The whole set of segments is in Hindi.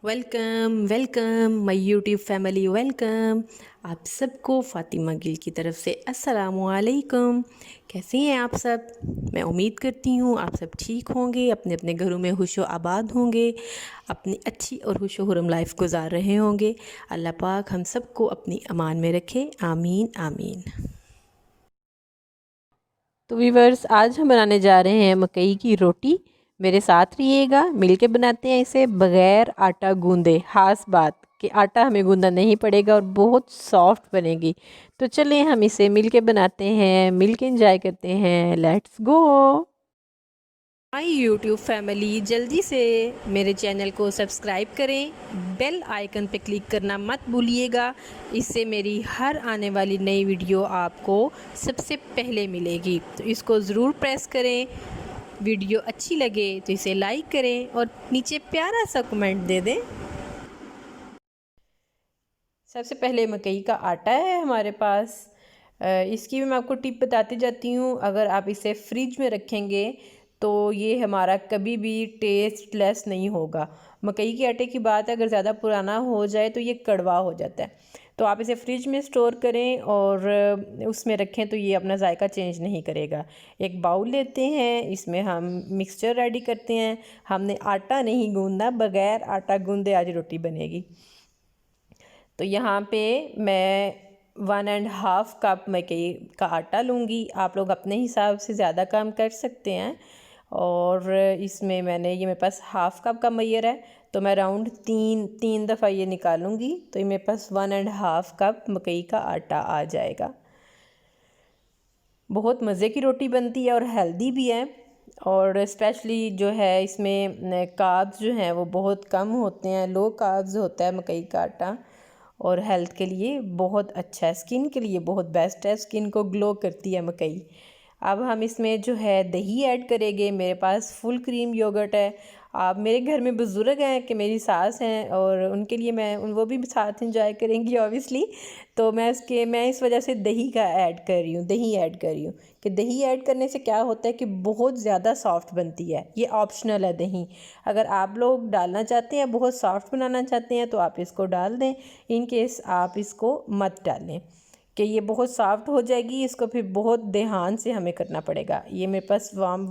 Welcome welcome my YouTube family welcome. आप सबको फ़ातिमा गिल की तरफ से अस्सलामु अलैकुम। कैसे हैं आप सब? मैं उम्मीद करती हूँ आप सब ठीक होंगे, अपने अपने घरों में खुशो आबाद होंगे, अपनी अच्छी और खुशो खुरम लाइफ गुजार रहे होंगे। अल्लाह पाक हम सबको अपनी अमान में रखे, आमीन आमीन। तो वीवर्स, आज हम बनाने जा रहे हैं मकई की रोटी। मेरे साथ रहिएगा, मिलके बनाते हैं इसे बग़ैर आटा गूंदे। खास बात कि आटा हमें गूंदना नहीं पड़ेगा और बहुत सॉफ्ट बनेगी। तो चलिए हम इसे मिलके बनाते हैं, मिलके एंजॉय करते हैं। Let's go. My YouTube family, जल्दी से मेरे चैनल को सब्सक्राइब करें, बेल आइकन पे क्लिक करना मत भूलिएगा। इससे मेरी हर आने वाली नई वीडियो आपको सबसे पहले मिलेगी। तो इसको ज़रूर प्रेस करें। वीडियो अच्छी लगे तो इसे लाइक करें और नीचे प्यारा सा कमेंट दे दें। सबसे पहले मकई का आटा है हमारे पास। इसकी भी मैं आपको टिप बताती जाती हूँ। अगर आप इसे फ्रिज में रखेंगे तो ये हमारा कभी भी टेस्टलेस नहीं होगा। मकई के आटे की बात है, अगर ज़्यादा पुराना हो जाए तो ये कड़वा हो जाता है। तो आप इसे फ्रिज में स्टोर करें और उसमें रखें तो ये अपना जायका चेंज नहीं करेगा। एक बाउल लेते हैं, इसमें हम मिक्सचर रेडी करते हैं। हमने आटा नहीं गूंदना, बग़ैर आटा गूंदे आज रोटी बनेगी। तो यहाँ पे मैं 1.5 कप मकई का आटा लूँगी। आप लोग अपने हिसाब से ज़्यादा कम कर सकते हैं। और इसमें मैंने ये मेरे पास 1/2 कप का मैयर है, तो मैं राउंड तीन दफ़ा ये निकालूंगी तो ये मेरे पास 1.5 कप मकई का आटा आ जाएगा। बहुत मज़े की रोटी बनती है और हेल्दी भी है। और स्पेशली जो है इसमें कार्ब्स जो हैं वो बहुत कम होते हैं, लो कार्ब्स होता है मकई का आटा। और हेल्थ के लिए बहुत अच्छा है, स्किन के लिए बहुत बेस्ट है, स्किन को ग्लो करती है मकई। अब हम इसमें जो है दही ऐड करेंगे। मेरे पास फुल क्रीम योगर्ट है। आप मेरे घर में बुज़ुर्ग हैं कि मेरी सास हैं और उनके लिए वो भी साथ इंजॉय करेंगी ऑब्वियसली। तो मैं इस वजह से दही का ऐड कर रही हूँ, दही ऐड कर रही हूँ कि दही ऐड करने से क्या होता है कि बहुत ज़्यादा सॉफ्ट बनती है। ये ऑप्शनल है दही। अगर आप लोग डालना चाहते हैं, बहुत सॉफ्ट बनाना चाहते हैं तो आप इसको डाल दें। इन केस आप इसको मत डालें कि ये बहुत सॉफ्ट हो जाएगी। इसको फिर बहुत ध्यान से हमें करना पड़ेगा। ये मेरे पास वार्म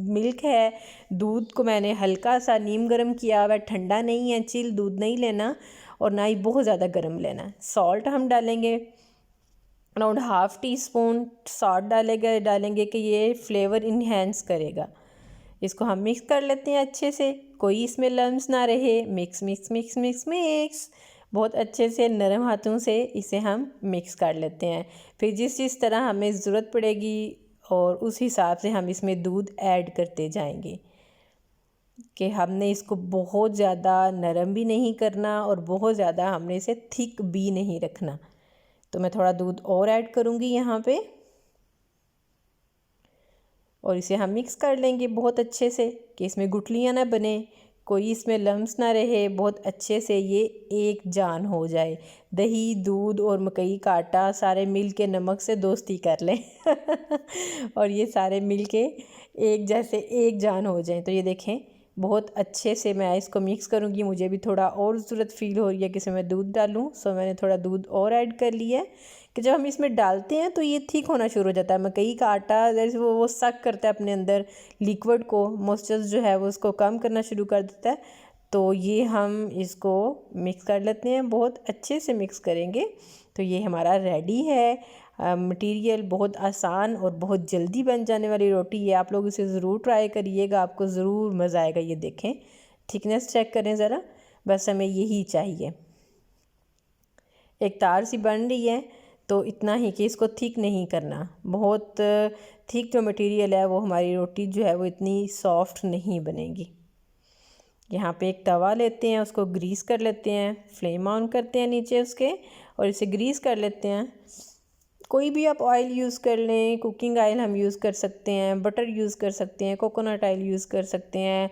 मिल्क है। दूध को मैंने हल्का सा नीम गर्म किया हुआ है, ठंडा नहीं है, चिल दूध नहीं लेना और ना ही बहुत ज़्यादा गर्म लेना है। सॉल्ट हम डालेंगे, अराउंड 1/2 टीस्पून सॉल्ट डालेंगे कि ये फ्लेवर इन्हेंस करेगा। इसको हम मिक्स कर लेते हैं अच्छे से, कोई इसमें लम्स ना रहे। Mix mix mix mix mix बहुत अच्छे से नरम हाथों से इसे हम मिक्स कर लेते हैं। फिर जिस तरह हमें ज़रूरत पड़ेगी और उस हिसाब से हम इसमें दूध ऐड करते जाएंगे कि हमने इसको बहुत ज़्यादा नरम भी नहीं करना और बहुत ज़्यादा हमने इसे थिक भी नहीं रखना। तो मैं थोड़ा दूध और ऐड करूँगी यहाँ पे और इसे हम मिक्स कर लेंगे बहुत अच्छे से कि इसमें गुठलियाँ ना बने, कोई इसमें लम्स ना रहे, बहुत अच्छे से ये एक जान हो जाए। दही, दूध और मकई का आटा सारे मिल के नमक से दोस्ती कर लें और ये सारे मिल के एक जैसे एक जान हो जाएं। तो ये देखें बहुत अच्छे से मैं इसको मिक्स करूँगी। मुझे भी थोड़ा और ज़रूरत फ़ील हो रही है कि इसमें मैं दूध डालूँ, सो मैंने थोड़ा दूध और ऐड कर लिया है कि जब हम इसमें डालते हैं तो ये थिक होना शुरू हो जाता है। मकई का आटा जैसे वो सक करता है अपने अंदर लिक्विड को, मॉइस्चर जो है वो उसको कम करना शुरू कर देता है। तो ये हम इसको मिक्स कर लेते हैं, बहुत अच्छे से मिक्स करेंगे तो ये हमारा रेडी है। मटेरियल बहुत आसान और बहुत जल्दी बन जाने वाली रोटी है। आप लोग इसे ज़रूर ट्राई करिएगा, आपको ज़रूर मज़ा आएगा। ये देखें, थिकनेस चेक करें ज़रा, बस हमें यही चाहिए। एक तार सी बन रही है तो इतना ही कि इसको थिक नहीं करना। बहुत थिक जो मटेरियल है वो हमारी रोटी जो है वो इतनी सॉफ्ट नहीं बनेगी। यहाँ पे एक तवा लेते हैं, उसको ग्रीस कर लेते हैं, फ्लेम ऑन करते हैं नीचे उसके और इसे ग्रीस कर लेते हैं। कोई भी आप ऑयल यूज़ कर लें, कुकिंग ऑयल हम यूज़ कर सकते हैं, बटर यूज़ कर सकते हैं, कोकोनट ऑयल यूज़ कर सकते हैं,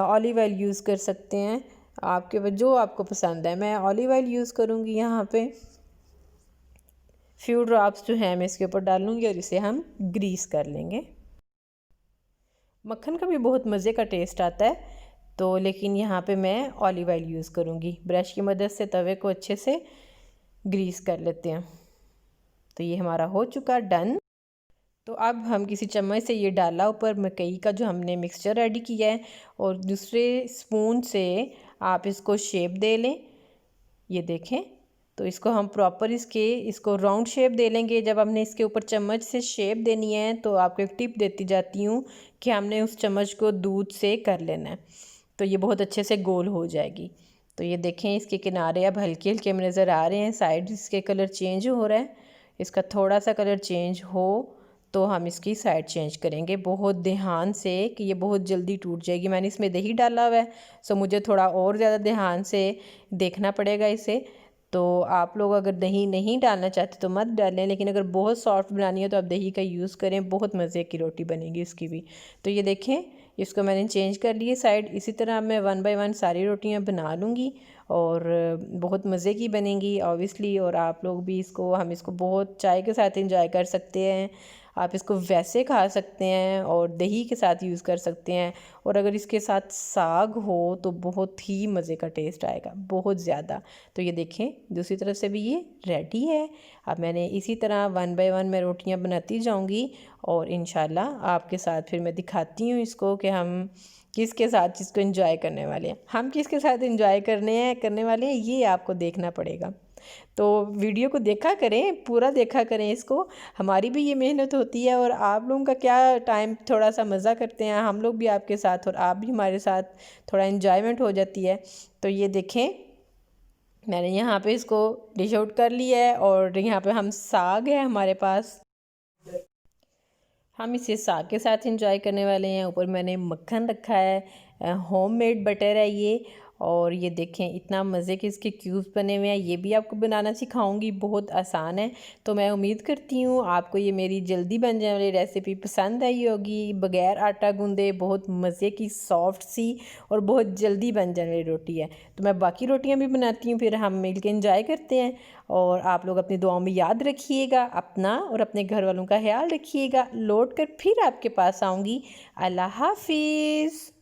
ऑलिव ऑयल यूज़ कर सकते हैं, आपके जो आपको पसंद है। मैं ऑलिव ऑयल यूज़ करूँगी यहाँ पे। फ्यू ड्रॉप्स जो हैं मैं इसके ऊपर डालूँगी और इसे हम ग्रीस कर लेंगे। मक्खन का भी बहुत मज़े का टेस्ट आता है। तो लेकिन यहाँ पे मैं ऑलिव ऑयल यूज़ करूँगी। ब्रश की मदद से तवे को अच्छे से ग्रीस कर लेते हैं। तो ये हमारा हो चुका डन। तो अब हम किसी चम्मच से ये डाला ऊपर मकई का जो हमने मिक्सचर रेडी किया है, और दूसरे स्पून से आप इसको शेप दे लें। ये देखें, तो इसको हम प्रॉपर इसको राउंड शेप दे लेंगे। जब हमने इसके ऊपर चम्मच से शेप देनी है तो आपको एक टिप देती जाती हूँ कि हमने उस चम्मच को दूध से कर लेना है, तो ये बहुत अच्छे से गोल हो जाएगी। तो ये देखें, इसके किनारे अब हल्के हल्के में नज़र आ रहे हैं, साइड इसके कलर चेंज हो रहा है। इसका थोड़ा सा कलर चेंज हो तो हम इसकी साइड चेंज करेंगे बहुत ध्यान से, कि ये बहुत जल्दी टूट जाएगी। मैंने इसमें दही डाला हुआ है, सो मुझे थोड़ा और ज़्यादा ध्यान से देखना पड़ेगा इसे। तो आप लोग अगर दही नहीं डालना चाहते तो मत डालें, लेकिन अगर बहुत सॉफ्ट बनानी है तो आप दही का यूज़ करें, बहुत मज़े की रोटी बनेगी इसकी भी। तो ये देखें, इसको मैंने चेंज कर लिए साइड। इसी तरह मैं 1 बाय 1 सारी रोटियां बना लूँगी और बहुत मज़े की बनेंगी ऑब्वियसली। और आप लोग भी हम इसको बहुत चाय के साथ इंजॉय कर सकते हैं। आप इसको वैसे खा सकते हैं और दही के साथ यूज़ कर सकते हैं, और अगर इसके साथ साग हो तो बहुत ही मज़े का टेस्ट आएगा, बहुत ज़्यादा। तो ये देखें, दूसरी तरफ से भी ये रेडी है। अब मैंने इसी तरह 1 बाय 1 मैं रोटियां बनाती जाऊंगी, और इंशाल्लाह आपके साथ फिर मैं दिखाती हूँ इसको कि हम किसके साथ इसको एंजॉय करने वाले हैं। हम किसके साथ एंजॉय करने वाले हैं ये आपको देखना पड़ेगा। तो वीडियो को देखा करें, पूरा देखा करें इसको। हमारी भी ये मेहनत होती है, और आप लोगों का क्या टाइम थोड़ा सा मज़ा करते हैं हम लोग भी आपके साथ, और आप भी हमारे साथ, थोड़ा इन्जॉयमेंट हो जाती है। तो ये देखें, मैंने यहाँ पे इसको डिश आउट कर लिया है, और यहाँ पे हम साग है हमारे पास, हम इसे साग के साथ इंजॉय करने वाले हैं। ऊपर मैंने मक्खन रखा है, होममेड बटर है ये। और ये देखें, इतना मज़े के इसके क्यूब्स बने हुए हैं। ये भी आपको बनाना सिखाऊंगी, बहुत आसान है। तो मैं उम्मीद करती हूँ आपको ये मेरी जल्दी बन जाने वाली रेसिपी पसंद आई होगी। बग़ैर आटा गूंदे बहुत मज़े की सॉफ्ट सी और बहुत जल्दी बन जाने वाली रोटी है। तो मैं बाकी रोटियाँ भी बनाती हूँ, फिर हम मिल के इंजॉय करते हैं। और आप लोग अपनी दुआओं में याद रखिएगा, अपना और अपने घर वालों का ख्याल रखिएगा। लौट कर फिर आपके पास आऊँगी। अल्लाह हाफिज़।